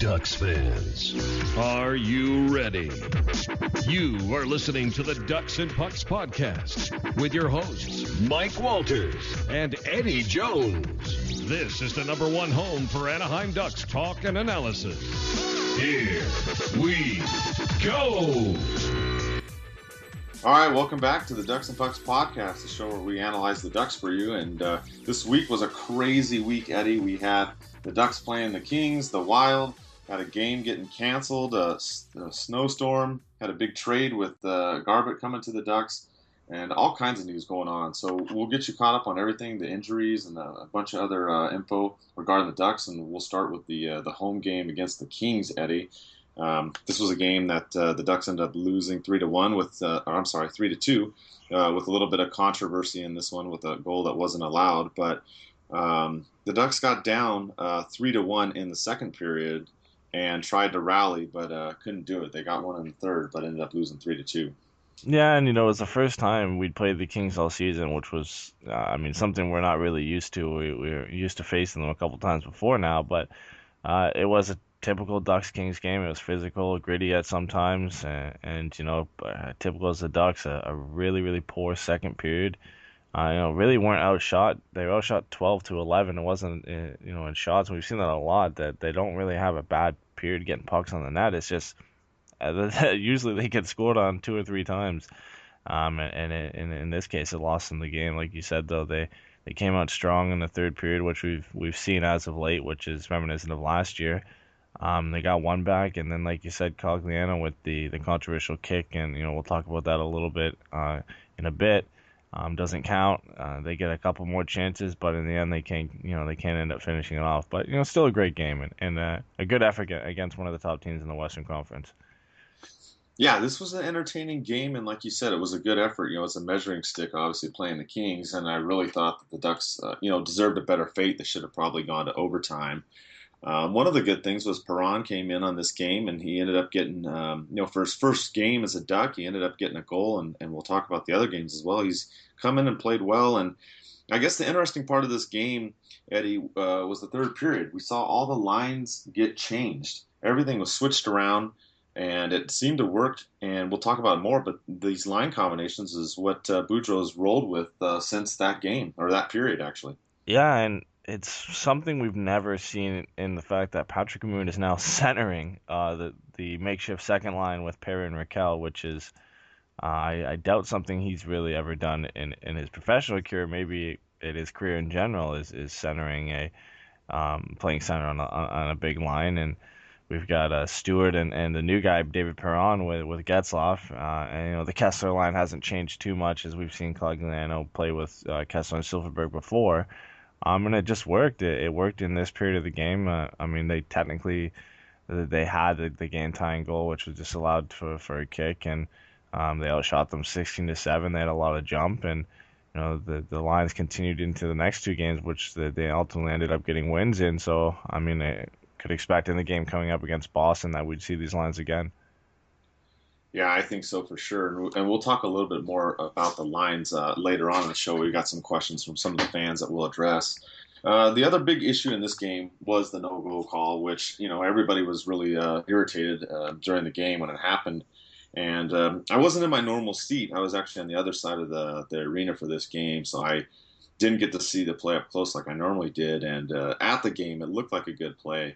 Ducks fans, are you ready? You are listening to the DucksNPucks podcast with your hosts, Mike Walters and Eddie Jones. This is the #1 home for Anaheim Ducks talk and analysis. Here we go. All right, welcome back to the DucksNPucks podcast, the show where we analyze the Ducks for you. And this week was a crazy week, Eddie. We had the Ducks playing the Kings, the Wild, had a game getting canceled, a snowstorm, had a big trade with Garbutt coming to the Ducks, and all kinds of news going on. So we'll get you caught up on everything, the injuries, and a bunch of other info regarding the Ducks. And we'll start with the home game against the Kings, Eddie. This was a game that the Ducks ended up losing 3-1 3-2, with a little bit of controversy in this one with a goal that wasn't allowed. But the Ducks got down 3-1 in the second period and tried to rally, but couldn't do it. They got one in the third, but ended up losing 3-2. Yeah, and it was the first time we'd played the Kings all season, which was, something we're not really used to. We're used to facing them a couple times before now, but it was a typical Ducks-Kings game. It was physical, gritty at some times, and typical as the Ducks, a really, really poor second period. Really weren't outshot. They were outshot 12-11. It wasn't, in shots. We've seen that a lot, that they don't really have a bad period getting pucks on the net. It's just usually they get scored on 2 or 3 times. And in this case, it lost them the game. Like you said, though, they came out strong in the third period, which we've seen as of late, which is reminiscent of last year. They got one back, and then, like you said, Cogliano with the controversial kick, and we'll talk about that a little bit in a bit. Doesn't count. They get a couple more chances, but in the end, they can't end up finishing it off. But still a great game and a good effort against one of the top teams in the Western Conference. Yeah, this was an entertaining game, and like you said, it was a good effort. It's a measuring stick, obviously, playing the Kings, and I really thought that the Ducks, deserved a better fate. They should have probably gone to overtime. One of the good things was Perron came in on this game, and he ended up getting, for his first game as a Duck, he ended up getting a goal, and we'll talk about the other games as well. He's come in and played well, and I guess the interesting part of this game, Eddie, was the third period. We saw all the lines get changed. Everything was switched around, and it seemed to work, and we'll talk about it more, but these line combinations is what Boudreau has rolled with since that game, or that period, actually. Yeah, and it's something we've never seen in the fact that Patrick Moon is now centering the makeshift second line with Perry and Raquel, which is, I doubt something he's really ever done in his professional career. Maybe in his career in general is centering playing center on a big line. And we've got Stewart and the new guy, David Perron, with Getzlaf. And the Kessler line hasn't changed too much, as we've seen Cogliano play with Kessler and Silfverberg before. And it just worked. It worked in this period of the game. They had the game tying goal, which was disallowed for a kick, and they outshot them 16-7. They had a lot of jump, and the lines continued into the next 2 games, which they ultimately ended up getting wins in. So I could expect in the game coming up against Boston that we'd see these lines again. Yeah, I think so for sure. And we'll talk a little bit more about the lines later on in the show. We've got some questions from some of the fans that we'll address. The other big issue in this game was the no-goal call, which, everybody was really irritated during the game when it happened. And I wasn't in my normal seat. I was actually on the other side of the arena for this game, so I didn't get to see the play up close like I normally did. And at the game, it looked like a good play.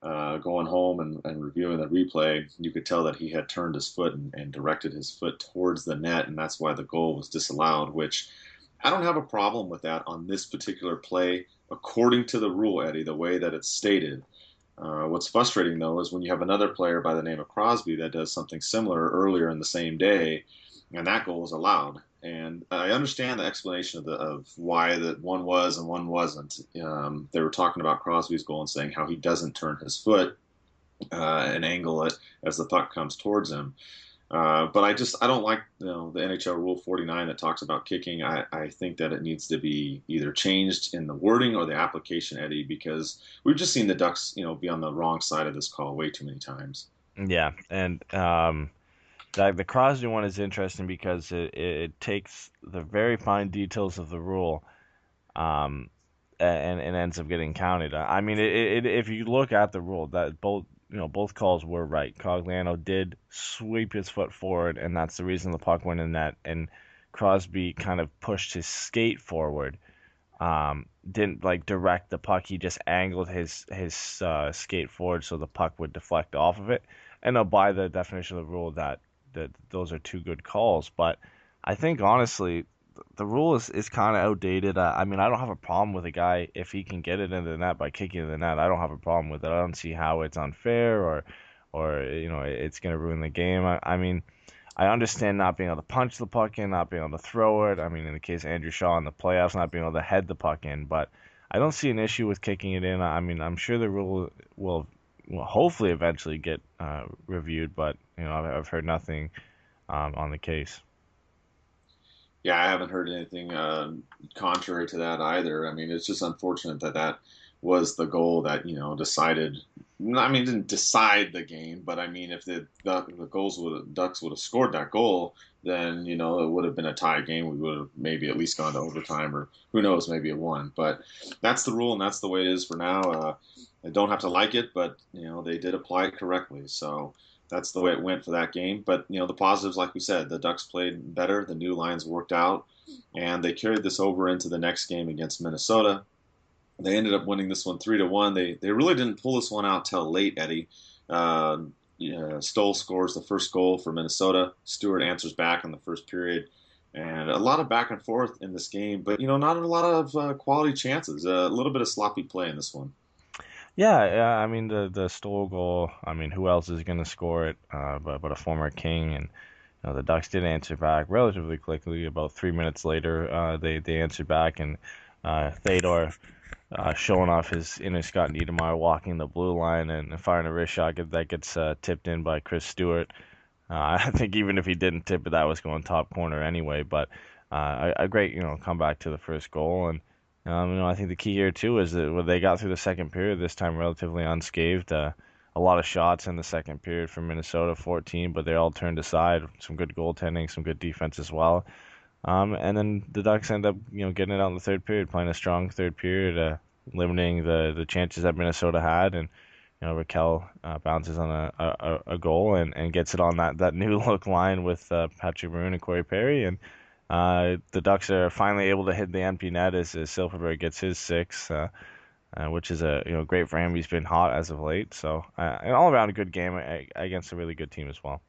Going home and reviewing the replay, you could tell that he had turned his foot and directed his foot towards the net, and that's why the goal was disallowed, which I don't have a problem with that on this particular play, according to the rule, Eddie, the way that it's stated. What's frustrating, though, is when you have another player by the name of Crosby that does something similar earlier in the same day, and that goal is allowed. And I understand the explanation of why that one was and one wasn't. They were talking about Crosby's goal and saying how he doesn't turn his foot and angle it as the puck comes towards him. But I don't like the NHL Rule 49 that talks about kicking. I think that it needs to be either changed in the wording or the application, Eddie, because we've just seen the Ducks, be on the wrong side of this call way too many times. Yeah, and the Crosby one is interesting because it takes the very fine details of the rule and ends up getting counted. If you look at the rule, that both both calls were right. Cogliano did sweep his foot forward, and that's the reason the puck went in net. And Crosby kind of pushed his skate forward. Didn't like direct the puck. He just angled his skate forward so the puck would deflect off of it. And by the definition of the rule, that those are two good calls. But I think honestly, the rule is kind of outdated. I mean, I don't have a problem with a guy if he can get it into the net by kicking it in the net. I don't have a problem with it. I don't see how it's unfair or it's going to ruin the game. I mean, I understand not being able to punch the puck in, not being able to throw it. I mean, in the case of Andrew Shaw in the playoffs, not being able to head the puck in. But I don't see an issue with kicking it in. I mean, I'm sure the rule will hopefully eventually get reviewed, but I've heard nothing on the case. Yeah, I haven't heard anything contrary to that either. I mean, it's just unfortunate that was the goal that decided. I mean, didn't decide the game, but I mean, if the Ducks would have scored that goal, then it would have been a tie game. We would have maybe at least gone to overtime, or who knows, maybe it won. But that's the rule, and that's the way it is for now. I don't have to like it, but they did apply it correctly, so that's the way it went for that game. But the positives, like we said, the Ducks played better, the new lines worked out, and they carried this over into the next game against Minnesota. They ended up winning this one 3-1. They really didn't pull this one out till late, Eddie. Stoll scores the first goal for Minnesota. Stewart answers back in the first period. And a lot of back and forth in this game, but not a lot of quality chances. A little bit of sloppy play in this one. Yeah. I mean, the Stoll goal. I mean, who else is going to score it? But a former King, and the Ducks did answer back relatively quickly. About 3 minutes later, they answered back, and Theodore showing off his inner Scott Niedermayer walking the blue line and firing a wrist shot that gets tipped in by Chris Stewart. I think even if he didn't tip it, that was going top corner anyway. But a great comeback to the first goal. And I think the key here too is that when they got through the second period this time relatively unscathed. A lot of shots in the second period for Minnesota, 14, but they all turned aside. Some good goaltending, some good defense as well. And then the Ducks end up, getting it out in the third period, playing a strong third period, limiting the chances that Minnesota had. And Raquel bounces on a goal and gets it on that new look line with Patrick Maroon and Corey Perry. And the Ducks are finally able to hit the empty net as Silfverberg gets his sixth, which is great for him. He's been hot as of late. So an all around a good game against a really good team as well.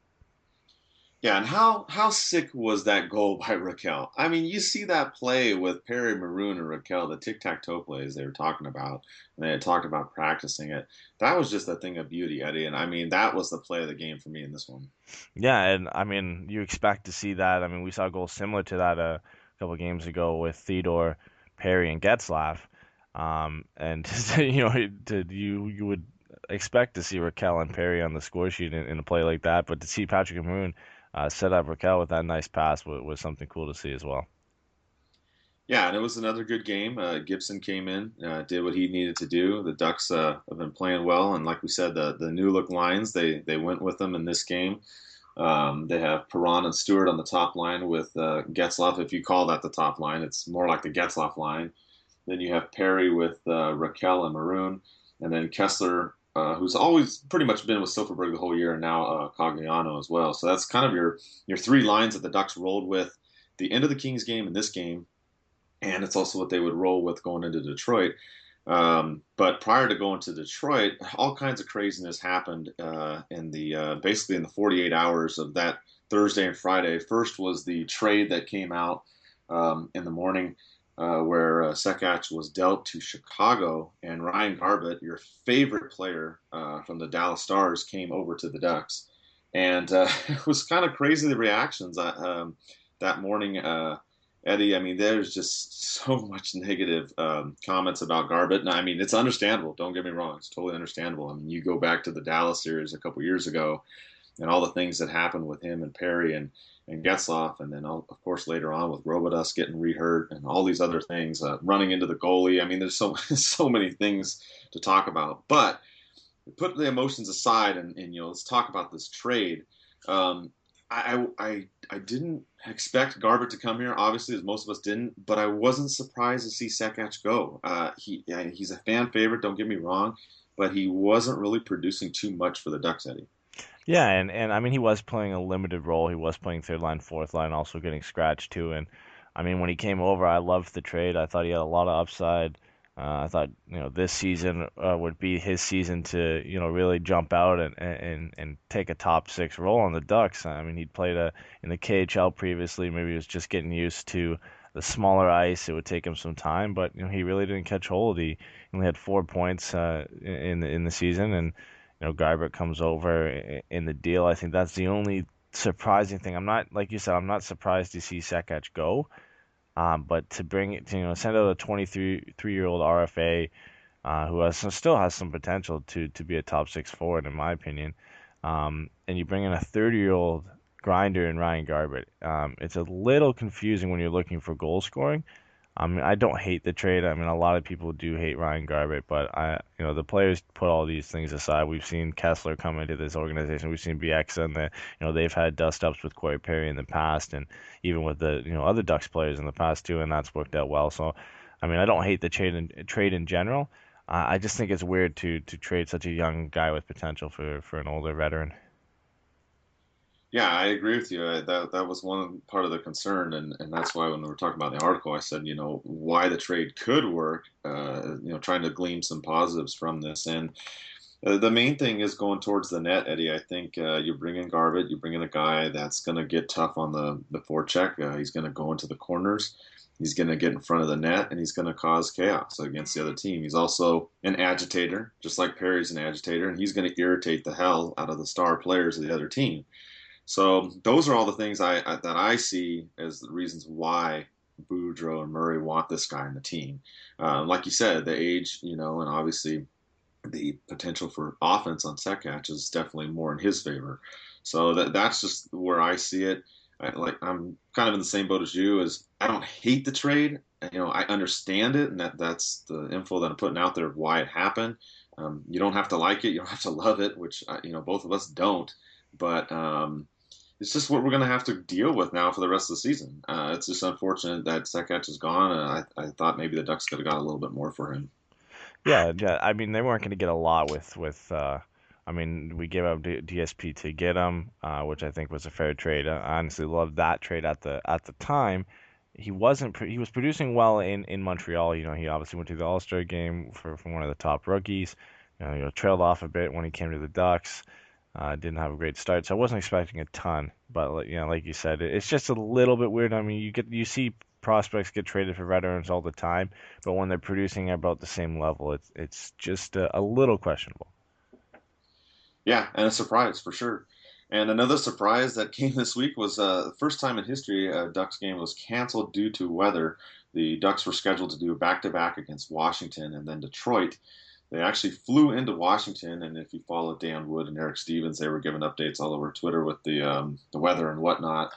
Yeah, and how sick was that goal by Raquel? I mean, you see that play with Perry Maroon and Raquel, the tic-tac-toe plays they were talking about, and they had talked about practicing it. That was just a thing of beauty, Eddie, and I mean, that was the play of the game for me in this one. Yeah, and I mean, you expect to see that. I mean, we saw goals similar to that a couple games ago with Theodore, Perry, and Getzlaf. And you would expect to see Raquel and Perry on the score sheet in a play like that, but to see Patrick Maroon set up Raquel with that nice pass was something cool to see as well. Yeah, and it was another good game. Gibson came in, did what he needed to do. The Ducks have been playing well, and like we said, the new look lines they went with them in this game. They have Perron and Stewart on the top line with Getzlaf. If you call that the top line, it's more like the Getzlaf line. Then you have Perry with Raquel and Maroon, and then Kessler, who's always pretty much been with Silfverberg the whole year, and now Cogliano as well. So that's kind of your three lines that the Ducks rolled with the end of the Kings game and this game, and it's also what they would roll with going into Detroit. But prior to going to Detroit, all kinds of craziness happened in the basically in the 48 hours of that Thursday and Friday. First was the trade that came out in the morning. Where Sekach was dealt to Chicago, and Ryan Garbett, your favorite player from the Dallas Stars, came over to the Ducks. And it was kind of crazy, the reactions that morning, Eddie. I mean, there's just so much negative comments about Garbett. And I mean, it's understandable. Don't get me wrong. It's totally understandable. I mean, you go back to the Dallas series a couple years ago and all the things that happened with him and Perry and Getzlaf, and then of course later on with Robidas getting rehurt and all these other things, running into the goalie. I mean, there's so many things to talk about. But put the emotions aside, and let's talk about this trade. I didn't expect Garbutt to come here, obviously, as most of us didn't, but I wasn't surprised to see Sekach go. He's a fan favorite, don't get me wrong, but he wasn't really producing too much for the Ducks, Eddie. Yeah, and I mean he was playing a limited role. He was playing third line, fourth line, also getting scratched too. And I mean when he came over, I loved the trade. I thought he had a lot of upside. I thought this season would be his season to really jump out and take a top six role on the Ducks. I mean he'd played in the KHL previously. Maybe he was just getting used to the smaller ice. It would take him some time, but he really didn't catch hold. He only had 4 points in the season, and Garbutt comes over in the deal. I think that's the only surprising thing. I'm not, like you said, I'm not surprised to see Sekach go. But to bring it to, send out a 23-year-old RFA who still has some potential to be a top six forward, in my opinion. And you bring in a 30-year-old grinder in Ryan Garbutt. It's a little confusing when you're looking for goal scoring. I mean, I don't hate the trade. I mean, a lot of people do hate Ryan Garbutt, but the players put all these things aside. We've seen Kessler come into this organization. We've seen Bieksa, and they've had dust ups with Corey Perry in the past, and even with the other Ducks players in the past too, and that's worked out well. So, I mean, I don't hate the trade in general. I just think it's weird to trade such a young guy with potential for an older veteran. Yeah, I agree with you. That was one part of the concern, and that's why when we were talking about the article, I said, why the trade could work, trying to glean some positives from this. And the main thing is going towards the net, Eddie. I think you bring in Garbutt, you bring in a guy that's going to get tough on the forecheck. He's going to go into the corners. He's going to get in front of the net, and he's going to cause chaos against the other team. He's also an agitator, just like Perry's an agitator, and he's going to irritate the hell out of the star players of the other team. So those are all the things that I see as the reasons why Boudreau and Murray want this guy in the team. Like you said, the age, and obviously the potential for offense on Sekach is definitely more in his favor. So that's just where I see it. I'm kind of in the same boat as you. As I don't hate the trade. I understand it, and that's the info that I'm putting out there of why it happened. You don't have to like it. You don't have to love it, which both of us don't. But it's just what we're going to have to deal with now for the rest of the season. It's just unfortunate that Sekach is gone, and I thought maybe the Ducks could have got a little bit more for him. Yeah, yeah. I mean, they weren't going to get a lot with. I mean, we gave up DSP to get him, which I think was a fair trade. I honestly loved that trade at the time. He wasn't. He was producing well in Montreal. He obviously went to the All-Star game from one of the top rookies. Trailed off a bit when he came to the Ducks. Didn't have a great start, so I wasn't expecting a ton. But like you said, it's just a little bit weird. I mean, you see prospects get traded for veterans all the time, but when they're producing at about the same level, it's just a little questionable. Yeah, and a surprise for sure. And another surprise that came this week was the first time in history a Ducks game was canceled due to weather. The Ducks were scheduled to do a back-to-back against Washington and then Detroit. They actually flew into Washington, and if you follow Dan Wood and Eric Stevens, they were giving updates all over Twitter with the weather and whatnot.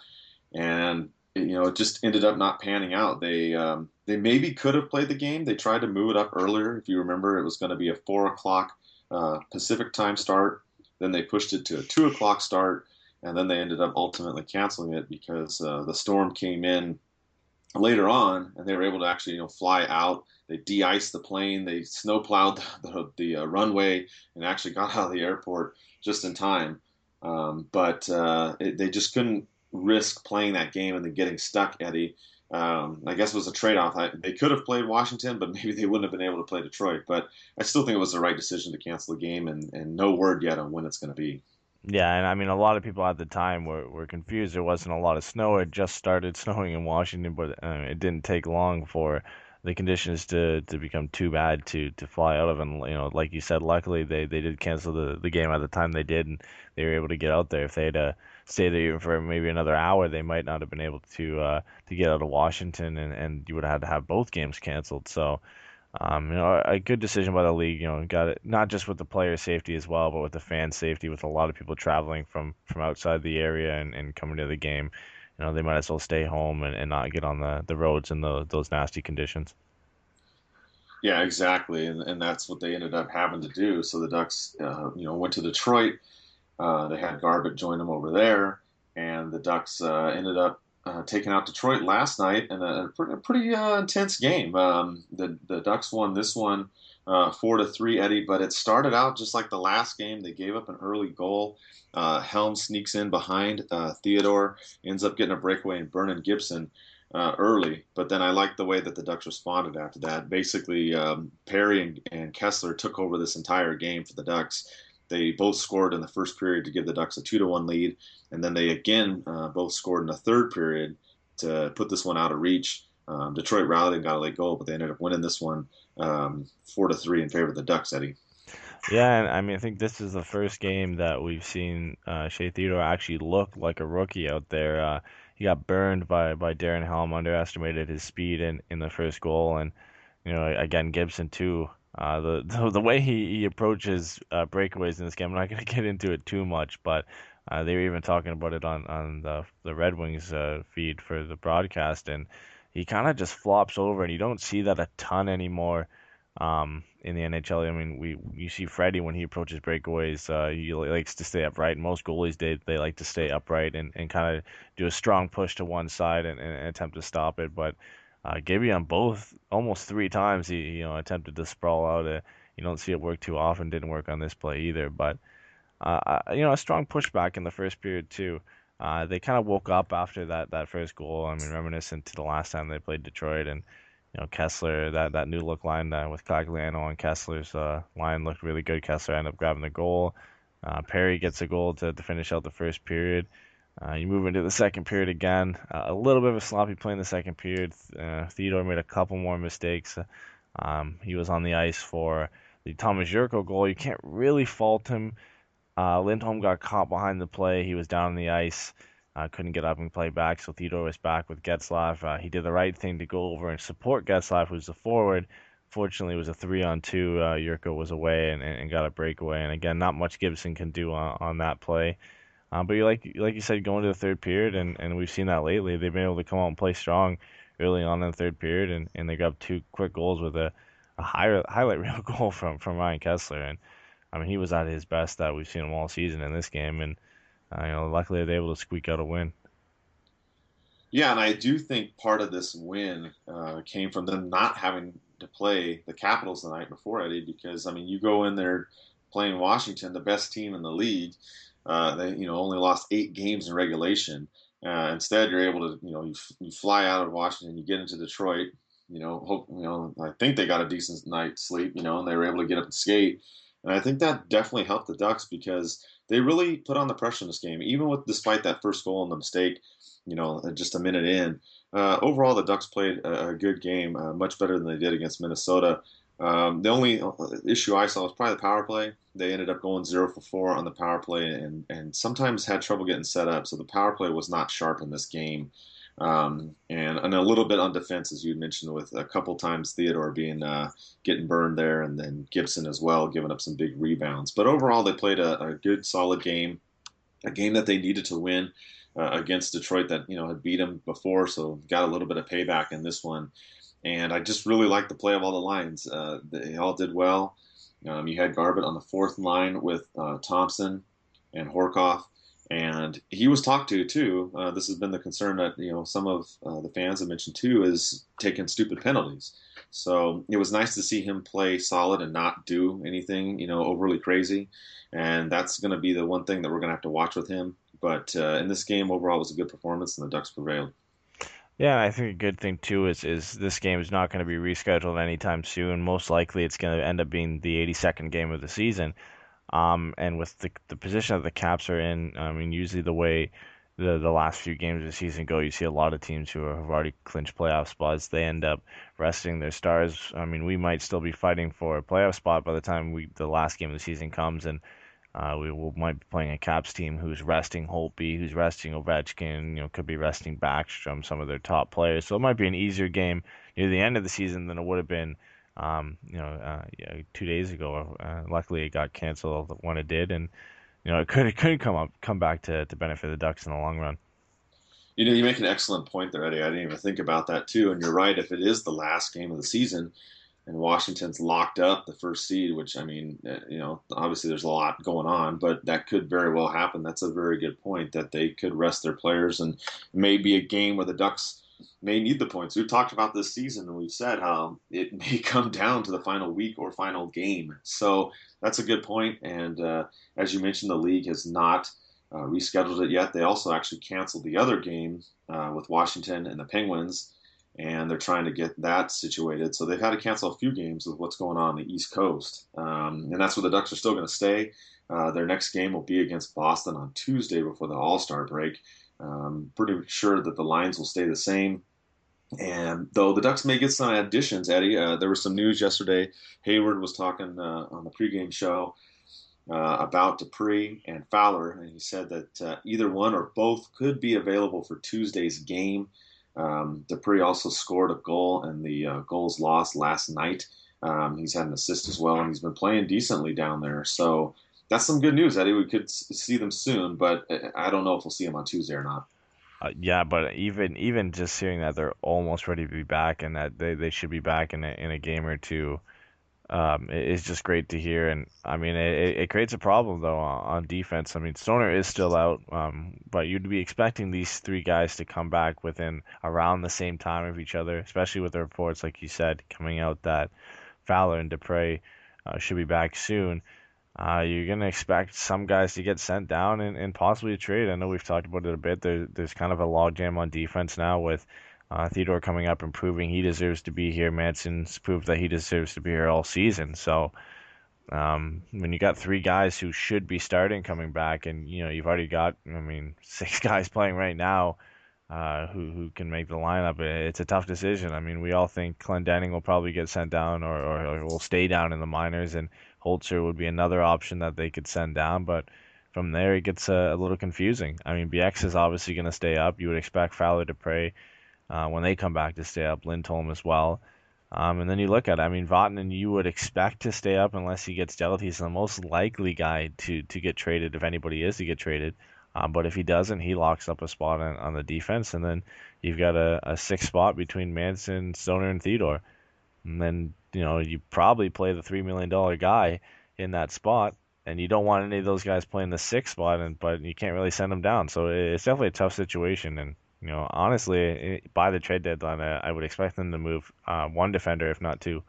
And it just ended up not panning out. They maybe could have played the game. They tried to move it up earlier. If you remember, it was going to be a 4 o'clock Pacific time start. Then they pushed it to a 2 o'clock start, and then they ended up ultimately canceling it because the storm came in later on, and they were able to actually fly out. They de-iced the plane. They snowplowed the runway and actually got out of the airport just in time. But they just couldn't risk playing that game and then getting stuck, Eddie. I guess it was a trade-off. They could have played Washington, but maybe they wouldn't have been able to play Detroit. But I still think it was the right decision to cancel the game, and no word yet on when it's going to be. Yeah, and I mean, a lot of people at the time were confused. There wasn't a lot of snow. It just started snowing in Washington, but it didn't take long for the conditions to become too bad to fly out of. And like you said, luckily they did cancel the game at the time they did, and they were able to get out there. If they had stayed there even for maybe another hour, they might not have been able to get out of Washington, and you would have had to have both games canceled. So. A good decision by the league. Got it not just with the player safety as well, but with the fan safety. With a lot of people traveling from outside the area and coming to the game, they might as well stay home and not get on the roads in those nasty conditions. Yeah, exactly, and that's what they ended up having to do. So the Ducks, went to Detroit. They had Garbutt join them over there, and the Ducks ended up taking out Detroit last night in a pretty intense game. The Ducks won this one 4-3, Eddie, but it started out just like the last game. They gave up an early goal. Helm sneaks in behind Theodore, ends up getting a breakaway and burning Gibson early. But then I liked the way that the Ducks responded after that. Basically, Perry and Kessler took over this entire game for the Ducks. They both scored in the first period to give the Ducks a 2-1 lead, and then they again both scored in the third period to put this one out of reach. Detroit rallied and got a late goal, but they ended up winning this one 4-3 in favor of the Ducks, Eddie. Yeah, and I mean, I think this is the first game that we've seen Shea Theodore actually look like a rookie out there. He got burned by Darren Helm, underestimated his speed in the first goal, and again Gibson too. The way he approaches breakaways in this game, I'm not going to get into it too much, but they were even talking about it on the Red Wings feed for the broadcast, and he kind of just flops over, and you don't see that a ton anymore in the NHL. I mean, you see Freddie when he approaches breakaways, he likes to stay upright. Most goalies they like to stay upright and kind of do a strong push to one side and attempt to stop it. But Gibby on both almost three times he attempted to sprawl out. You don't see it work too often. Didn't work on this play either. But a strong pushback in the first period too. They kind of woke up after that first goal. I mean, reminiscent to the last time they played Detroit, and Kessler, that new look line with Cogliano and Kessler's line looked really good. Kessler ended up grabbing the goal. Perry gets a goal to finish out the first period. You move into the second period again. A little bit of a sloppy play in the second period. Theodore made a couple more mistakes. He was on the ice for the Thomas Jurko goal. You can't really fault him. Lindholm got caught behind the play. He was down on the ice. Couldn't get up and play back, so Theodore was back with Getzlaf. He did the right thing to go over and support Getzlaf, who's the forward. Fortunately, it was a 3-on-2. Jurko was away and got a breakaway. And again, not much Gibson can do on that play. But like you said, going to the third period, and we've seen that lately. They've been able to come out and play strong early on in the third period, and they got two quick goals with a highlight reel goal from Ryan Kessler. And I mean, he was at his best that we've seen him all season in this game, and luckily they're able to squeak out a win. Yeah, and I do think part of this win came from them not having to play the Capitals the night before, Eddie, because, I mean, you go in there playing Washington, the best team in the league. They only lost 8 games in regulation. Instead, you're able to, you fly out of Washington, you get into Detroit, I think they got a decent night's sleep, and they were able to get up and skate. And I think that definitely helped the Ducks because they really put on the pressure in this game, even despite that first goal and the mistake, just a minute in. Overall, the Ducks played a good game, much better than they did against Minnesota. The only issue I saw was probably the power play. They ended up going 0 for 4 on the power play and sometimes had trouble getting set up. So the power play was not sharp in this game. And a little bit on defense, as you mentioned, with a couple times Theodore getting burned there, and then Gibson as well, giving up some big rebounds. But overall, they played a good, solid game, a game that they needed to win against Detroit that had beat them before, so got a little bit of payback in this one. And I just really liked the play of all the lines. They all did well. You had Garbutt on the fourth line with Thompson and Horkoff. And he was talked to too. This has been the concern that some of the fans have mentioned too, is taking stupid penalties. So it was nice to see him play solid and not do anything overly crazy. And that's going to be the one thing that we're going to have to watch with him. But in this game overall, it was a good performance, and the Ducks prevailed. Yeah, I think a good thing too is this game is not going to be rescheduled anytime soon. Most likely, it's going to end up being the 82nd game of the season. And with the position that the Caps are in, I mean, usually the way the last few games of the season go, you see a lot of teams who have already clinched playoff spots. They end up resting their stars. I mean, we might still be fighting for a playoff spot by the time the last game of the season comes, and might be playing a Caps team who's resting Holtby, who's resting Ovechkin, could be resting Backstrom, some of their top players. So it might be an easier game near the end of the season than it would have been 2 days ago. Luckily, it got canceled when it did, and it could come back to benefit the Ducks in the long run. You make an excellent point there, Eddie. I didn't even think about that too. And you're right. If it is the last game of the season, and Washington's locked up the first seed, which, I mean, obviously there's a lot going on, but that could very well happen. That's a very good point that they could rest their players, and maybe a game where the Ducks may need the points. We've talked about this season, and we've said how it may come down to the final week or final game. So that's a good point. And as you mentioned, the league has not rescheduled it yet. They also actually canceled the other game with Washington and the Penguins, and they're trying to get that situated. So they've had to cancel a few games with what's going on the East Coast. And that's where the Ducks are still going to stay. Their next game will be against Boston on Tuesday before the All-Star break. Pretty sure that the lines will stay the same. And though the Ducks may get some additions, Eddie, there was some news yesterday. Hayward was talking on the pregame show about Despres and Fowler, and he said that either one or both could be available for Tuesday's game. Despres also scored a goal in the goals lost last night. He's had an assist as well, and he's been playing decently down there. So that's some good news, Eddie. We could see them soon, but I don't know if we'll see them on Tuesday or not. Yeah, but even just hearing that they're almost ready to be back and that they should be back in a game or two, it's just great to hear. And I mean, it creates a problem though on defense. I mean, Stoner is still out, but you'd be expecting these three guys to come back within around the same time of each other, especially with the reports, like you said, coming out that Fowler and Despres should be back soon. You're going to expect some guys to get sent down and possibly a trade. I know we've talked about it a bit. There's kind of a logjam on defense now with Theodore coming up and proving he deserves to be here. Manson's proved that he deserves to be here all season. So when you got three guys who should be starting coming back, and you've already got, I mean, six guys playing right now who can make the lineup, it's a tough decision. I mean, we all think Clendenning will probably get sent down or will stay down in the minors, and Holzer would be another option that they could send down, but from there it gets a little confusing. I mean, BX is obviously going to stay up. You would expect Fowler, Despres when they come back to stay up, Lindholm as well. And then you look at it, I mean, Vatanen you would expect to stay up unless he gets dealt. He's the most likely guy to get traded if anybody is to get traded. But if he doesn't, he locks up a spot on the defense, and then you've got a sixth spot between Manson, Stoner, and Theodore. And then, you probably play the $3 million guy in that spot, and you don't want any of those guys playing the sixth spot, but you can't really send them down. So it's definitely a tough situation. And, honestly, by the trade deadline, I would expect them to move one defender, if not two.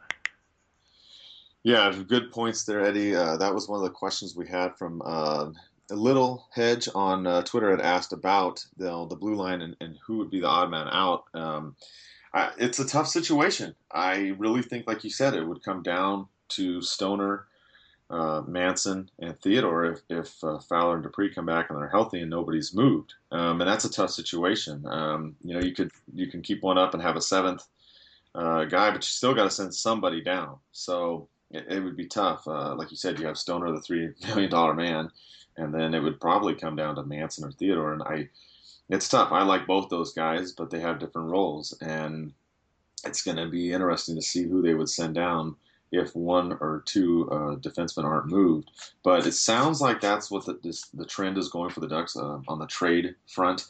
Yeah, good points there, Eddie. That was one of the questions we had from a little hedge on Twitter had asked about the blue line and who would be the odd man out. It's a tough situation. I really think, like you said, it would come down to Stoner, Manson, and Theodore if Fowler and Despres come back and they're healthy and nobody's moved. And that's a tough situation. You can keep one up and have a seventh guy, but you still got to send somebody down. So it would be tough. Like you said, you have Stoner, the $3 million man, and then it would probably come down to Manson or Theodore. And it's tough. I like both those guys, but they have different roles, and it's going to be interesting to see who they would send down if one or two defensemen aren't moved. But it sounds like that's what the trend is going for the Ducks on the trade front.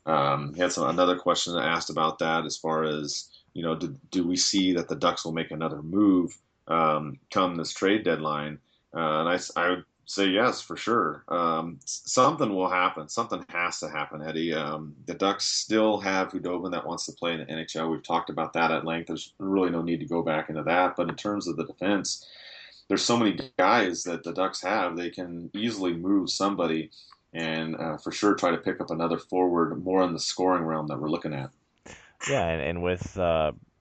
He had another question asked about that as far as, do we see that the Ducks will make another move come this trade deadline? And I would say yes, for sure. Something will happen. Something has to happen, Eddie. The Ducks still have Hudobin that wants to play in the NHL. We've talked about that at length. There's really no need to go back into that. But in terms of the defense, there's so many guys that the Ducks have. They can easily move somebody and for sure try to pick up another forward more in the scoring realm that we're looking at. Yeah, and with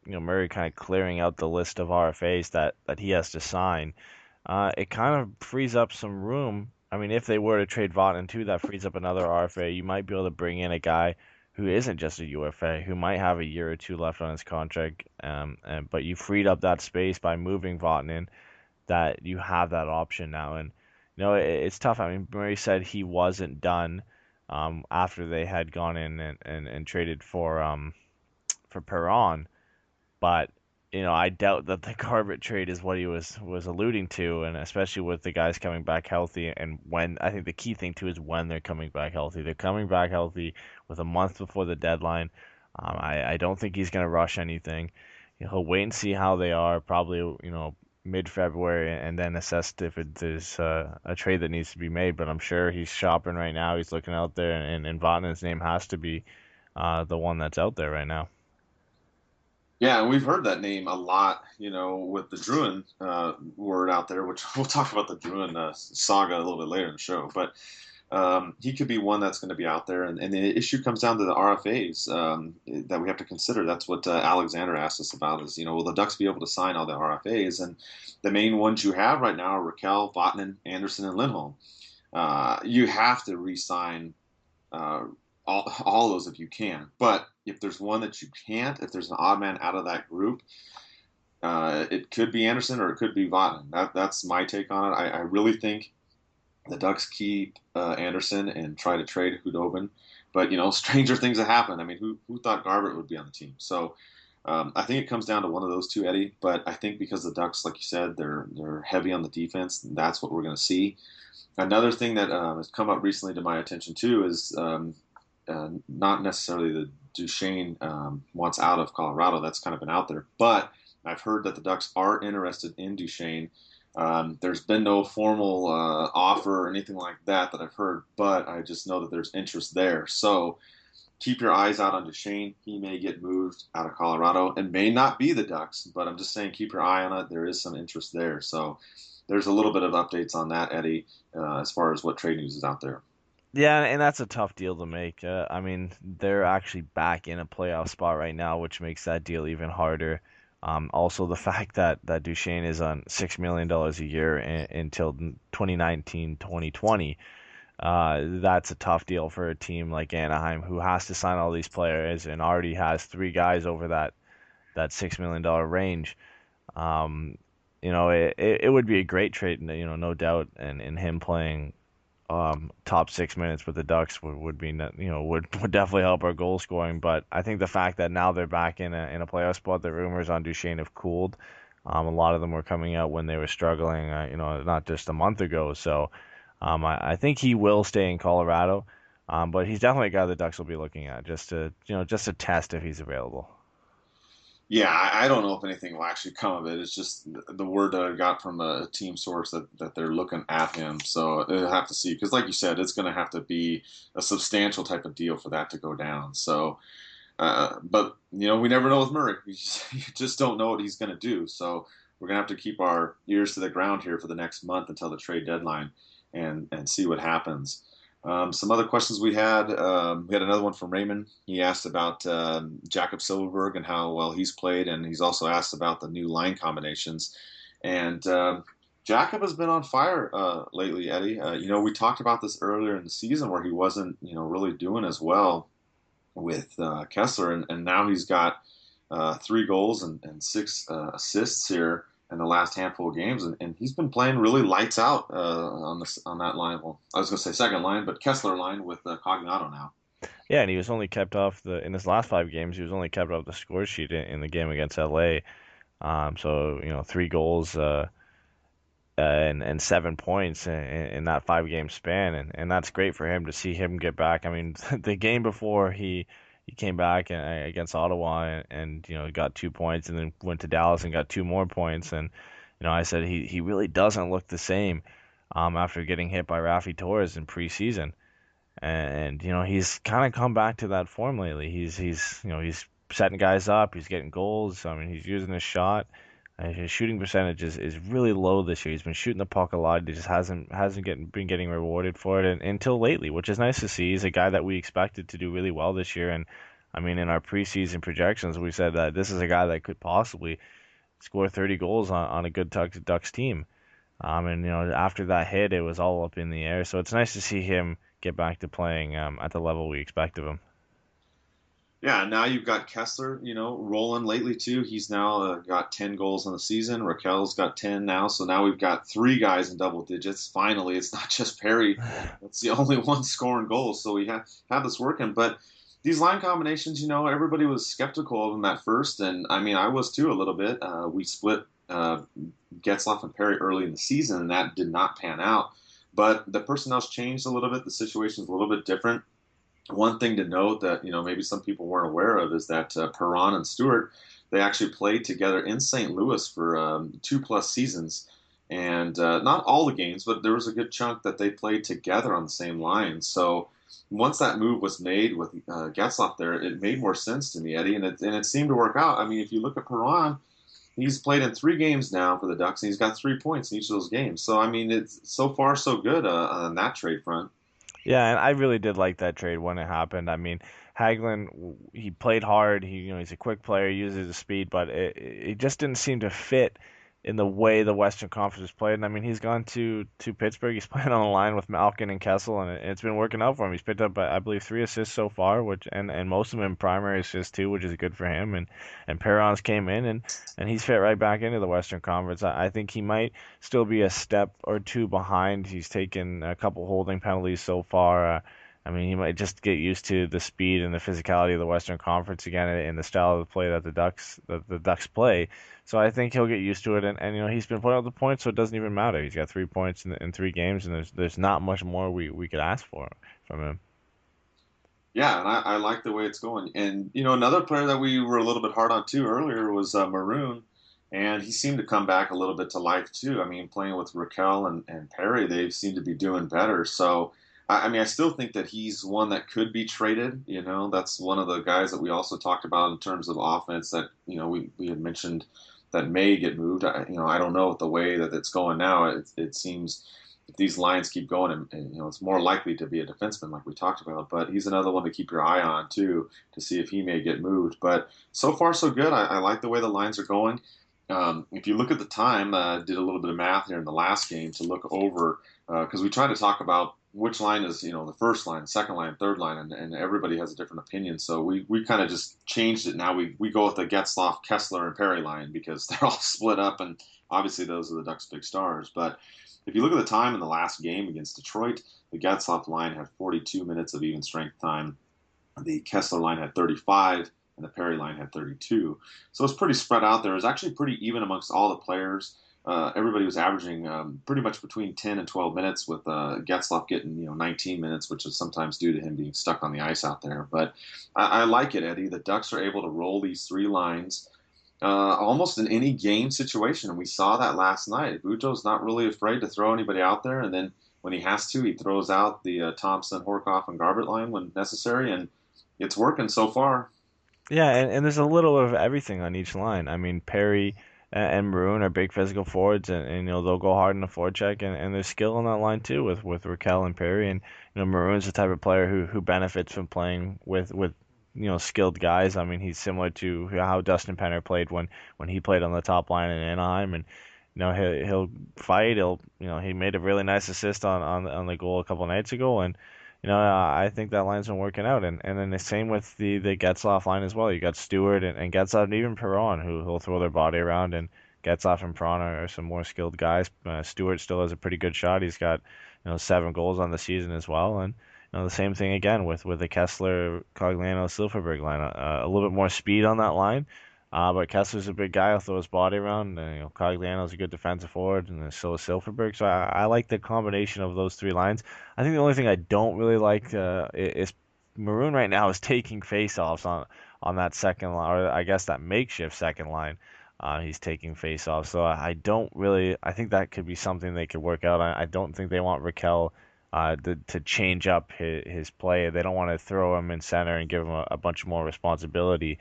Murray kind of clearing out the list of RFAs that he has to sign, it kind of frees up some room. I mean, if they were to trade Vatanen too, that frees up another RFA. You might be able to bring in a guy who isn't just a UFA, who might have a year or two left on his contract, but you freed up that space by moving Vatanen, that you have that option now. And it's tough. I mean, Murray said he wasn't done after they had gone in and traded for Perron, but I doubt that the Garbutt trade is what he was alluding to, and especially with the guys coming back healthy. And when I think the key thing too is when they're coming back healthy. They're coming back healthy with a month before the deadline. I don't think he's going to rush anything. he'll wait and see how they are, probably, mid-February, and then assess if there's a trade that needs to be made. But I'm sure he's shopping right now. He's looking out there, and Vatanen's name has to be the one that's out there right now. Yeah, and we've heard that name a lot, with the Druin word out there, which we'll talk about the Druin saga a little bit later in the show. But he could be one that's going to be out there. And the issue comes down to the RFAs that we have to consider. That's what Alexander asked us about is, will the Ducks be able to sign all the RFAs? And the main ones you have right now are Raquel, Vatanen, Anderson, and Lindholm. You have to re-sign all those if you can. But if there's one that you can't, if there's an odd man out of that group, it could be Anderson or it could be Vatanen. That's my take on it. I really think the Ducks keep Anderson and try to trade Hudobin. But, stranger things have happened. I mean, who thought Garbett would be on the team? So I think it comes down to one of those two, Eddie. But I think because the Ducks, like you said, they're heavy on the defense, that's what we're going to see. Another thing that has come up recently to my attention, too, is not necessarily the Duchesne wants out of Colorado. That's kind of been out there. But I've heard that the Ducks are interested in Duchesne. There's been no formal offer or anything like that I've heard, but I just know that there's interest there. So keep your eyes out on Duchesne. He may get moved out of Colorado and may not be the Ducks, but I'm just saying keep your eye on it. There is some interest there. So there's a little bit of updates on that, Eddie, as far as what trade news is out there. Yeah, and that's a tough deal to make. I mean, they're actually back in a playoff spot right now, which makes that deal even harder. Also, the fact that Duchesne is on $6 million a year until 2019, 2020, that's a tough deal for a team like Anaheim, who has to sign all these players and already has three guys over that $6 million range. It would be a great trade, no doubt, and him playing top 6 minutes with the Ducks would be, would definitely help our goal scoring. But I think the fact that now they're back in a playoff spot, the rumors on Duchesne have cooled. A lot of them were coming out when they were struggling, not just a month ago. So I think he will stay in Colorado, but he's definitely a guy the Ducks will be looking at just to test if he's available. Yeah, I don't know if anything will actually come of it. It's just the word that I got from a team source that they're looking at him. So they'll have to see. Because like you said, it's going to have to be a substantial type of deal for that to go down. So, but, we never know with Murray. You just don't know what he's going to do. So we're going to have to keep our ears to the ground here for the next month until the trade deadline and see what happens. Some other questions we had another one from Raymond. He asked about Jakob Silfverberg and how well he's played, and he's also asked about the new line combinations. And Jakob has been on fire lately, Eddie. We talked about this earlier in the season where he wasn't, really doing as well with Kessler, and now he's got 3 goals and 6 assists here in the last handful of games, and he's been playing really lights out on that line. Well, I was going to say second line, but Kessler line with Cognato now. Yeah, and he was only kept off in his last 5 games. He was only kept off the score sheet in the game against LA. So 3 goals and 7 points in that 5-game span, and that's great for him to see him get back. I mean, the game before he came back against Ottawa and got 2 points, and then went to Dallas and got 2 more points. And I said he really doesn't look the same after getting hit by Raffi Torres in preseason. And he's kind of come back to that form lately. He's setting guys up. He's getting goals. I mean, he's using his shot. His shooting percentage is really low this year. He's been shooting the puck a lot. He just hasn't been getting rewarded for it until lately, which is nice to see. He's a guy that we expected to do really well this year. And I mean, in our preseason projections, we said that this is a guy that could possibly score 30 goals on a good Ducks team. And after that hit, it was all up in the air. So it's nice to see him get back to playing at the level we expect of him. Yeah, now you've got Kessler, rolling lately too. He's now got 10 goals on the season. Raquel's got 10 now. So now we've got 3 guys in double digits. Finally, it's not just Perry. That's the only one scoring goals. So we have this working. But these line combinations, everybody was skeptical of them at first. And, I mean, I was too a little bit. We split Getzlaf and Perry early in the season, and that did not pan out. But the personnel's changed a little bit. The situation's a little bit different. One thing to note that maybe some people weren't aware of is that Perron and Stewart, they actually played together in St. Louis for 2+ seasons. And not all the games, but there was a good chunk that they played together on the same line. So once that move was made with Getzlaf there, it made more sense to me, Eddie, and it seemed to work out. I mean, if you look at Perron, he's played in 3 games now for the Ducks, and he's got 3 points in each of those games. So, I mean, it's so far so good on that trade front. Yeah, and I really did like that trade when it happened. I mean, Hagelin, he played hard. He's a quick player, uses his speed, but it just didn't seem to fit in the way the Western Conference is played. And I mean, he's gone to Pittsburgh. He's playing on the line with Malkin and Kessel, and it's been working out for him. He's picked up, I believe, 3 assists so far, which and most of them in primary assists too, which is good for him. And Perron's came in and he's fit right back into the Western Conference. I think he might still be a step or two behind. He's taken a couple holding penalties so far. I mean, he might just get used to the speed and the physicality of the Western Conference again, and the style of play that the Ducks play. So I think he'll get used to it, and he's been putting up the points, so it doesn't even matter. He's got 3 points in 3 games, and there's not much more we could ask for from him. Yeah, and I like the way it's going. And another player that we were a little bit hard on too earlier was Maroon, and he seemed to come back a little bit to life too. I mean, playing with Raquel and Perry, they seem to be doing better. So I mean, I still think that he's one that could be traded. That's one of the guys that we also talked about in terms of offense that we had mentioned that may get moved. I don't know the way that it's going now. It seems if these lines keep going, and it's more likely to be a defenseman like we talked about. But he's another one to keep your eye on too to see if he may get moved. But so far so good. I like the way the lines are going. If you look at the time, did a little bit of math here in the last game to look over because we tried to talk about which line is the first line, second line, third line, and everybody has a different opinion. So we kind of just changed it. Now we go with the Getzlaf, Kessler, and Perry line because they're all split up, and obviously those are the Ducks' big stars. But if you look at the time in the last game against Detroit, the Getzlaf line had 42 minutes of even strength time. The Kessler line had 35, and the Perry line had 32. So it's pretty spread out there. It was actually pretty even amongst all the players. Everybody was averaging pretty much between 10 and 12 minutes, with Getzlaf getting 19 minutes, which is sometimes due to him being stuck on the ice out there. But I like it, Eddie. The Ducks are able to roll these 3 lines almost in any game situation, and we saw that last night. Boudreau's not really afraid to throw anybody out there, and then when he has to, he throws out the Thompson, Horkoff, and Garbett line when necessary, and it's working so far. Yeah, and there's a little of everything on each line. I mean, Perry and Maroon are big physical forwards, and they'll go hard in the forecheck, and there's skill on that line too with Raquel and Perry, and Maroon's the type of player who benefits from playing with skilled guys. I mean, he's similar to how Dustin Penner played when he played on the top line in Anaheim, and he'll fight. He made a really nice assist on the goal a couple nights ago, and I think that line's been working out, and then the same with the Getzlaf line as well. You got Stewart and Getzlaf and even Perron who'll throw their body around, and Getzlaf and Perron are some more skilled guys. Stewart still has a pretty good shot. He's got 7 goals on the season as well, and the same thing again with the Kessler, Cogliano, Silfverberg line. A little bit more speed on that line. But Kessler's a big guy. He'll throw his body around. Cogliano's a good defensive forward, and so is Silfverberg. So I like the combination of those 3 lines. I think the only thing I don't really like is Maroon right now is taking faceoffs on that second line, or I guess that makeshift second line. He's taking faceoffs. So I don't really. I think that could be something they could work out. I don't think they want Raquel to change up his play. They don't want to throw him in center and give him a bunch more responsibility.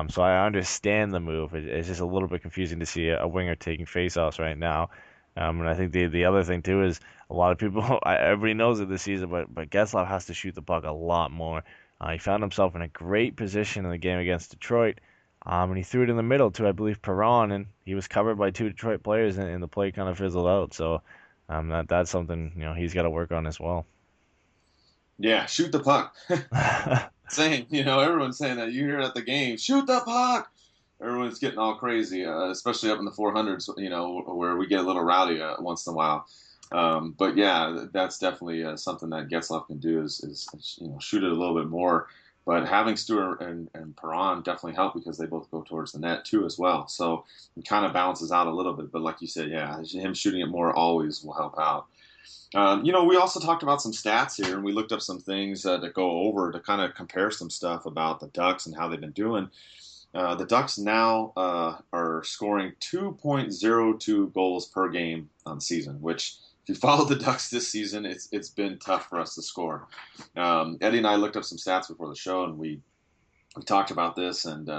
So I understand the move. It's just a little bit confusing to see a winger taking faceoffs right now. And I think the other thing too is a lot of people, everybody knows it this season, but Getzlaf has to shoot the puck a lot more. He found himself in a great position in the game against Detroit, and he threw it in the middle to, I believe, Perron, and he was covered by 2 Detroit players, and the play kind of fizzled out. So that's something he's got to work on as well. Yeah, shoot the puck. Saying, everyone's saying that. You hear it at the game, shoot the puck. Everyone's getting all crazy, especially up in the 400s, where we get a little rowdy once in a while. But yeah, that's definitely something that Getzlaf can do is shoot it a little bit more. But having Stewart and Perron definitely help because they both go towards the net too as well. So it kind of balances out a little bit. But like you said, yeah, him shooting it more always will help out. We also talked about some stats here, and we looked up some things to go over to kind of compare some stuff about the Ducks and how they've been doing. The Ducks now are scoring 2.02 goals per game on season, which if you follow the Ducks this season, it's been tough for us to score. Eddie and I looked up some stats before the show, and we talked about this, and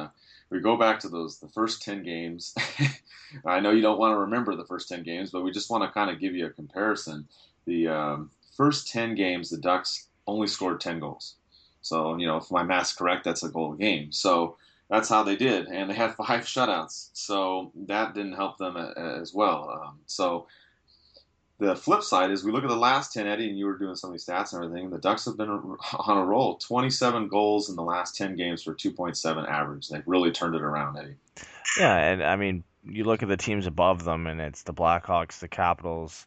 we go back to the first 10 games. I know you don't want to remember the first 10 games, but we just want to kind of give you a comparison. The first 10 games, the Ducks only scored 10 goals. So, if my math's correct, that's a goal a game. So that's how they did, and they had 5 shutouts. So that didn't help them as well. So the flip side is we look at the last 10, Eddie, and you were doing some of these stats and everything. The Ducks have been on a roll. 27 goals in the last 10 games for 2.7 average. They've really turned it around, Eddie. Yeah, and I mean, you look at the teams above them, and it's the Blackhawks, the Capitals,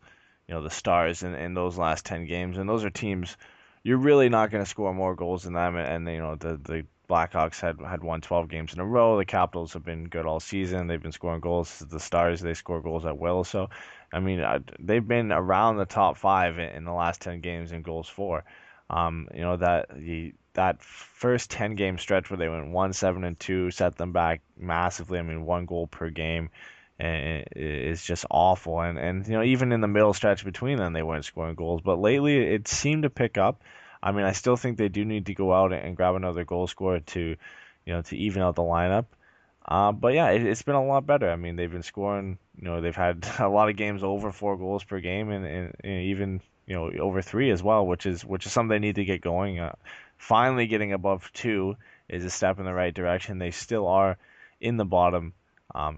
the Stars in those last 10 games. And those are teams you're really not going to score more goals than them. And the Blackhawks had won 12 games in a row. The Capitals have been good all season. They've been scoring goals. The Stars, they score goals at will. So, I mean, they've been around the top 5 in the last 10 games in goals for. That first 10 game stretch where they went 1-7-2 set them back massively. I mean, 1 goal per game and is just awful. And even in the middle stretch between them, they weren't scoring goals. But lately, it seemed to pick up. I mean, I still think they do need to go out and grab another goal scorer to even out the lineup. But yeah, it's been a lot better. I mean, they've been scoring. They've had a lot of games over 4 goals per game, and even over 3 as well, which is something they need to get going. Finally, getting above 2 is a step in the right direction. They still are in the bottom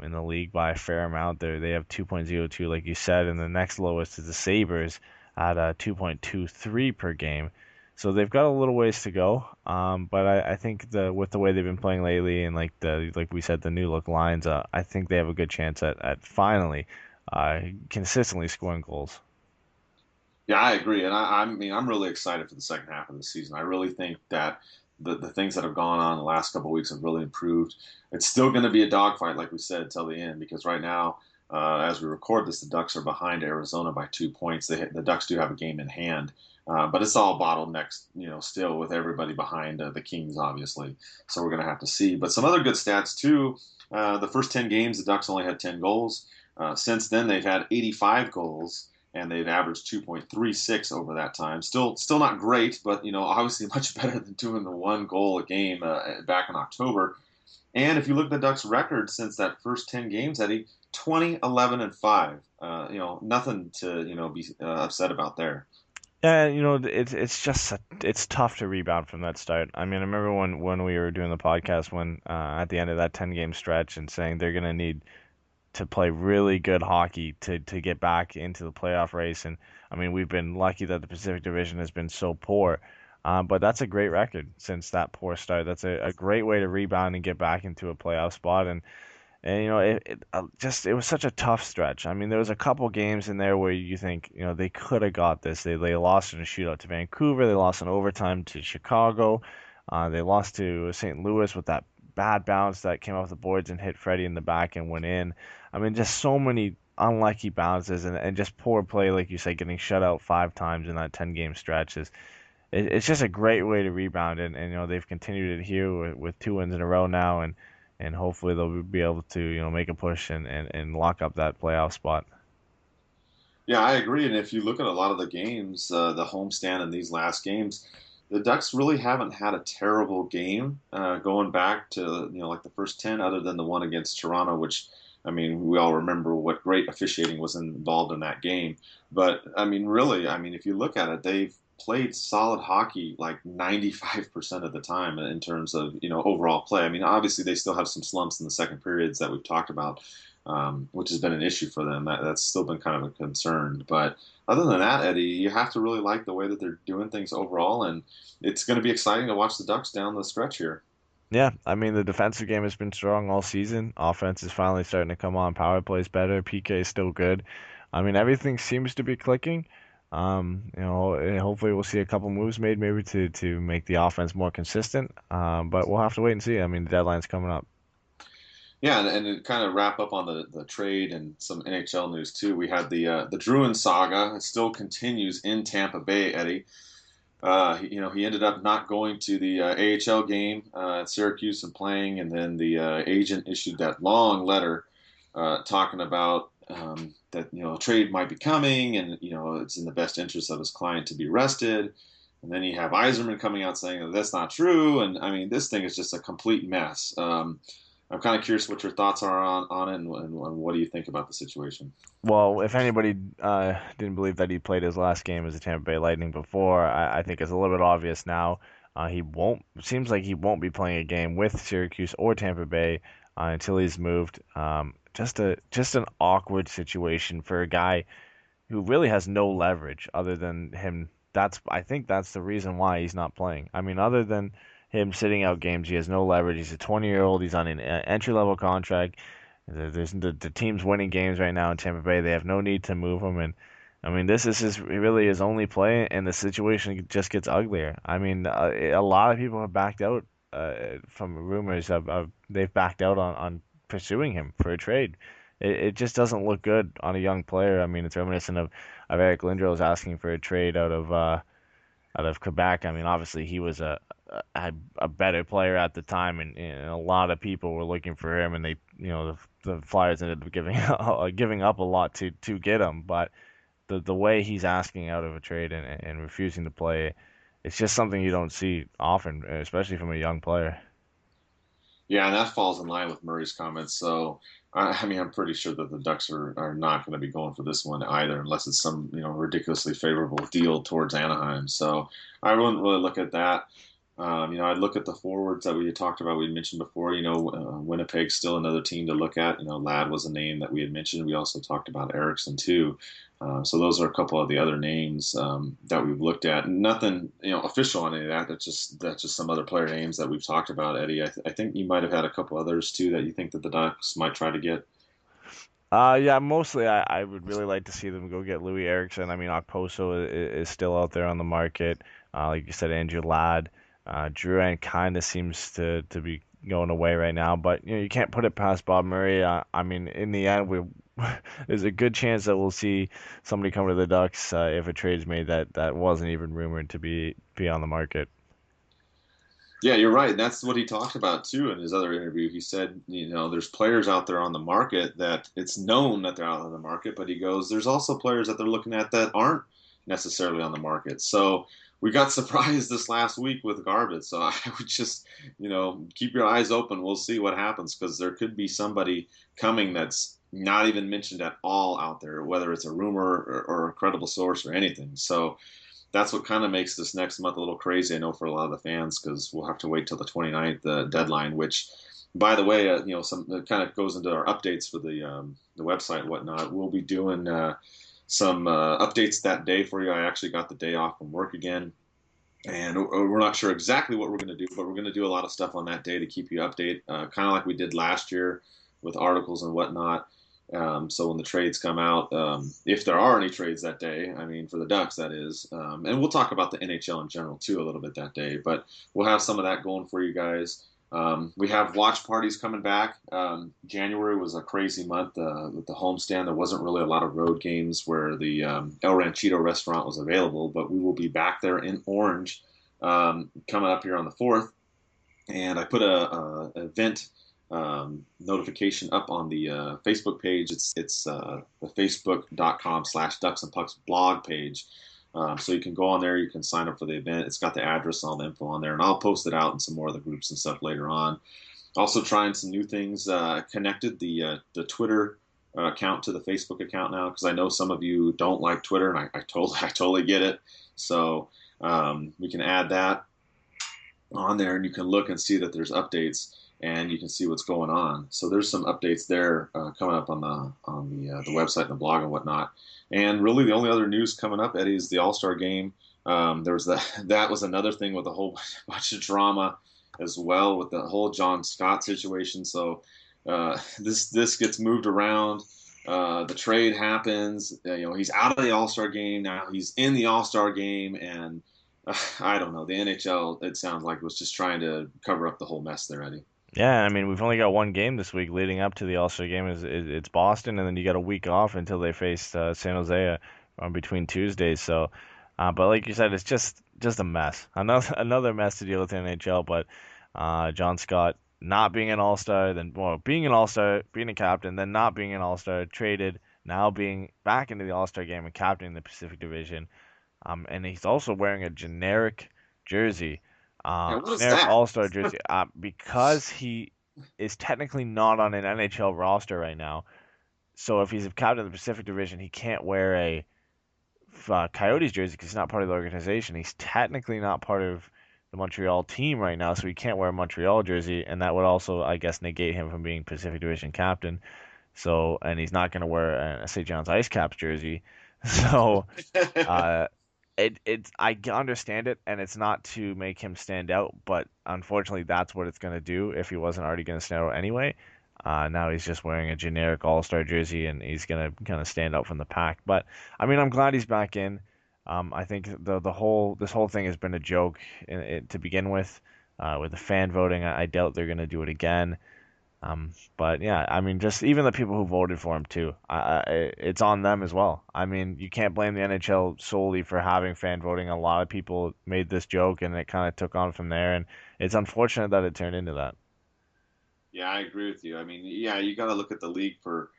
in the league by a fair amount. They have 2.02, like you said, and the next lowest is the Sabres at 2.23 per game. So they've got a little ways to go, but I think with the way they've been playing lately and like we said, the new look lines, I think they have a good chance at finally consistently scoring goals. Yeah, I agree, and I mean I'm really excited for the second half of the season. I really think that the things that have gone on the last couple of weeks have really improved. It's still going to be a dogfight, like we said, till the end, because right now, as we record this, the Ducks are behind Arizona by 2 points. The Ducks do have a game in hand. But it's all bottlenecks, still with everybody behind the Kings, obviously. So we're going to have to see. But some other good stats, too. The first 10 games, the Ducks only had 10 goals. Since then, they've had 85 goals, and they've averaged 2.36 over that time. Still not great, but, obviously much better than doing the 1 goal a game back in October. And if you look at the Ducks' record since that first 10 games, Eddie, 20, 11, and 5. Nothing to, be upset about there. Yeah, it's tough to rebound from that start. I mean, I remember when we were doing the podcast when at the end of that 10-game stretch and saying they're going to need to play really good hockey to get back into the playoff race. And I mean, we've been lucky that the Pacific Division has been so poor. But that's a great record since that poor start. That's a great way to rebound and get back into a playoff spot. And it was such a tough stretch. I mean, there was a couple games in there where you think, they could have got this. They lost in a shootout to Vancouver. They lost in overtime to Chicago. They lost to St. Louis with that bad bounce that came off the boards and hit Freddie in the back and went in. I mean, just so many unlucky bounces and just poor play, like you say, getting shut out 5 times in that 10-game stretch it's just a great way to rebound. And they've continued it here with 2 wins in a row now, and hopefully they'll be able to make a push and lock up that playoff spot. Yeah, I agree. And if you look at a lot of the games, the homestand in these last games, the Ducks really haven't had a terrible game going back to like the first 10, other than the one against Toronto, which I mean we all remember what great officiating was involved in that game. But I mean, really, if you look at it, they've played solid hockey like 95% of the time in terms of overall play. I mean, obviously they still have some slumps in the second periods that we've talked about, which has been an issue for them. That's still been kind of a concern. But other than that, Eddie, you have to really like the way that they're doing things overall, and it's going to be exciting to watch the Ducks down the stretch here. Yeah, I mean, the defensive game has been strong all season. Offense is finally starting to come on. Power play is better. PK is still good. I mean, everything seems to be clicking. Hopefully we'll see a couple moves made maybe to make the offense more consistent. But we'll have to wait and see. I mean, the deadline's coming up. Yeah, and to kind of wrap up on the trade and some NHL news too, we had the Druin saga. It still continues in Tampa Bay, Eddie. He ended up not going to the AHL game at Syracuse and playing, and then the agent issued that long letter talking about that a trade might be coming, and it's in the best interest of his client to be rested. And then you have Yzerman coming out saying that that's not true, and I mean this thing is just a complete mess. I'm kind of curious what your thoughts are on it, and what do you think about the situation? Well, if anybody didn't believe that he played his last game as a Tampa Bay Lightning before, I think it's a little bit obvious now. He won't. Seems like he won't be playing a game with Syracuse or Tampa Bay until he's moved. Just an awkward situation for a guy who really has no leverage other than him. I think that's the reason why he's not playing. I mean, other than him sitting out games, he has no leverage. He's a 20-year-old. He's on an entry-level contract. The team's winning games right now in Tampa Bay. They have no need to move him, and I mean this is really his only play, and the situation just gets uglier. I mean a lot of people have backed out from rumors they've backed out on pursuing him for a trade. It just doesn't look good on a young player. I mean it's reminiscent of Eric Lindros asking for a trade out of Quebec. I mean, obviously he was a better player at the time, and a lot of people were looking for him, and the Flyers ended up giving up a lot to get him. But the way he's asking out of a trade and refusing to play, it's just something you don't see often, especially from a young player. Yeah, and that falls in line with Murray's comments. So, I mean, I'm pretty sure that the Ducks are not going to be going for this one either, unless it's some ridiculously favorable deal towards Anaheim. So, I wouldn't really look at that. I'd look at the forwards that we had talked about. We had mentioned before. Winnipeg's still another team to look at. Ladd was a name that we had mentioned. We also talked about Eriksson too. So those are a couple of the other names that we've looked at. Nothing, official on any of that. That's just some other player names that we've talked about, Eddie. I think you might have had a couple others too that you think that the Ducks might try to get. Yeah, mostly I would really like to see them go get Louis Eriksson. I mean, Okposo is still out there on the market. Like you said, Andrew Ladd. Drouin kind of seems to be going away right now, but you can't put it past Bob Murray. I mean, in the end, there's a good chance that we'll see somebody come to the Ducks if a trade's made that wasn't even rumored to be on the market. Yeah, you're right. That's what he talked about too in his other interview. He said, there's players out there on the market that it's known that they're out on the market, but he goes, there's also players that they're looking at that aren't necessarily on the market. So we got surprised this last week with Garbett. So I would just, keep your eyes open. We'll see what happens because there could be somebody coming that's not even mentioned at all out there, whether it's a rumor or a credible source or anything. So that's what kind of makes this next month a little crazy, I know, for a lot of the fans, because we'll have to wait till the 29th deadline, which, by the way, some it kind of goes into our updates for the website and whatnot. We'll be doing some updates that day for you. I actually got the day off from work again, and we're not sure exactly what we're going to do, but we're going to do a lot of stuff on that day to keep you updated, kind of like we did last year with articles and whatnot. So when the trades come out, if there are any trades that day, I mean, for the Ducks, that is, and we'll talk about the NHL in general too a little bit that day, but we'll have some of that going for you guys. We have watch parties coming back. January was a crazy month with the homestand. There wasn't really a lot of road games where the El Ranchito restaurant was available, but we will be back there in Orange coming up here on the 4th. And I put a event notification up on the Facebook page. It's the facebook.com/DucksNPucks blog page. So you can go on there, you can sign up for the event. It's got the address and all the info on there, and I'll post it out in some more of the groups and stuff later on. Also trying some new things, connected the Twitter account to the Facebook account now, because I know some of you don't like Twitter, and I totally get it. So we can add that on there, and you can look and see that there's updates, and you can see what's going on. So there's some updates there coming up on the website and the blog and whatnot. And really, the only other news coming up, Eddie, is the All-Star game. There was that was another thing with a whole bunch of drama as well with the whole John Scott situation. So this gets moved around. The trade happens. He's out of the All-Star game now. He's in the All-Star game, and I don't know. The NHL, it sounds like, was just trying to cover up the whole mess there, Eddie. Yeah, I mean, we've only got one game this week leading up to the All-Star game. It's Boston, and then you got a week off until they face San Jose on between Tuesdays. So, but like you said, it's just just a mess. Another mess to deal with in the NHL. But John Scott not being an All-Star, then being an All-Star, being a captain, then not being an All-Star, traded, now being back into the All-Star game and captaining the Pacific Division. And he's also wearing a generic jersey, what is generic that? All-Star jersey, because he is technically not on an NHL roster right now. So if he's a captain of the Pacific Division, he can't wear a Coyotes jersey because he's not part of the organization. He's technically not part of the Montreal team right now, so he can't wear a Montreal jersey, and that would also, I guess, negate him from being Pacific Division captain. So, and he's not going to wear a St. John's Ice Caps jersey. So, I understand it, and it's not to make him stand out, but unfortunately, that's what it's going to do if he wasn't already going to stand out anyway. Now he's just wearing a generic All-Star jersey, and he's going to kind of stand out from the pack. But I mean, I'm glad he's back in. I think this whole thing has been a joke to begin with the fan voting. I doubt they're going to do it again. But yeah, I mean, just even the people who voted for him too, it's on them as well. I mean, you can't blame the NHL solely for having fan voting. A lot of people made this joke, and it kind of took on from there, and it's unfortunate that it turned into that. Yeah, I agree with you. I mean, yeah, you got to look at the league for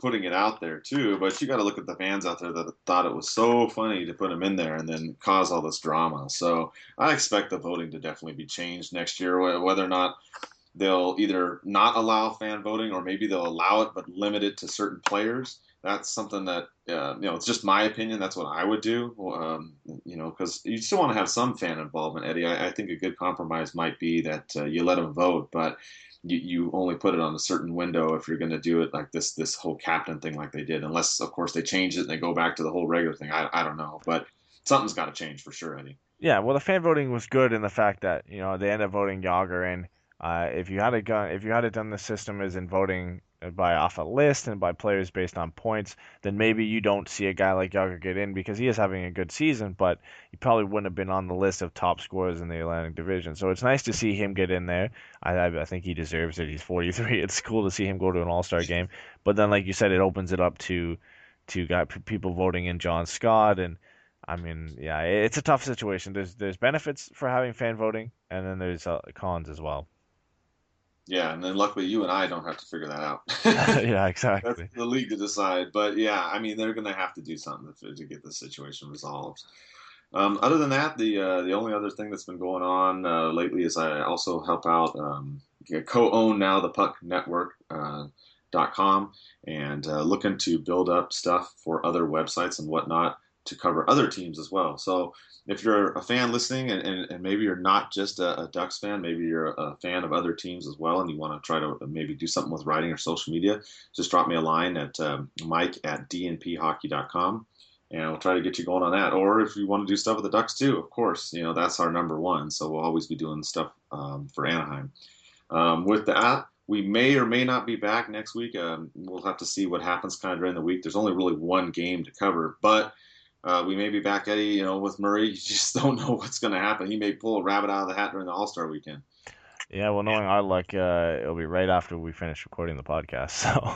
putting it out there too, but you got to look at the fans out there that thought it was so funny to put him in there and then cause all this drama. So I expect the voting to definitely be changed next year, whether or not they'll either not allow fan voting or maybe they'll allow it but limit it to certain players. That's something that, it's just my opinion. That's what I would do, because you still want to have some fan involvement, Eddie. I think a good compromise might be that you let them vote, but you only put it on a certain window if you're going to do it like this whole captain thing like they did, unless, of course, they change it and they go back to the whole regular thing. I don't know, but something's got to change for sure, Eddie. Yeah, well, the fan voting was good in the fact that, they ended up voting Yager in. If you had done the system as in voting by off a list and by players based on points, then maybe you don't see a guy like Yager get in because he is having a good season, but he probably wouldn't have been on the list of top scorers in the Atlantic Division. So it's nice to see him get in there. I think he deserves it. He's 43. It's cool to see him go to an All-Star game. But then, like you said, it opens it up to people voting in John Scott, and I mean, yeah, it's a tough situation. There's benefits for having fan voting, and then there's cons as well. Yeah, and then luckily you and I don't have to figure that out. Yeah, exactly. That's the league to decide. But yeah, I mean, they're going to have to do something to get this situation resolved. Other than that, the only other thing that's been going on lately is I also help out, co-own now the Puck Network. .com and looking to build up stuff for other websites and whatnot to cover other teams as well. So if you're a fan listening and maybe you're not just a Ducks fan, maybe you're a fan of other teams as well and you want to try to maybe do something with writing or social media, just drop me a line at mike@dnphockey.com and we'll try to get you going on that. Or if you want to do stuff with the Ducks too, of course, that's our number one. So we'll always be doing stuff for Anaheim. With that, we may or may not be back next week. We'll have to see what happens kind of during the week. There's only really one game to cover, but we may be back, Eddie, with Murray. You just don't know what's going to happen. He may pull a rabbit out of the hat during the All-Star weekend. Yeah, well, knowing our luck, it'll be right after we finish recording the podcast. So.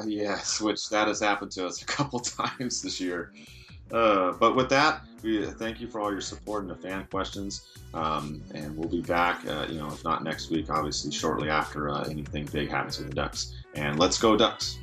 Yes, which that has happened to us a couple times this year. But with that, we thank you for all your support and the fan questions. And we'll be back, if not next week, obviously shortly after anything big happens with the Ducks. And let's go Ducks.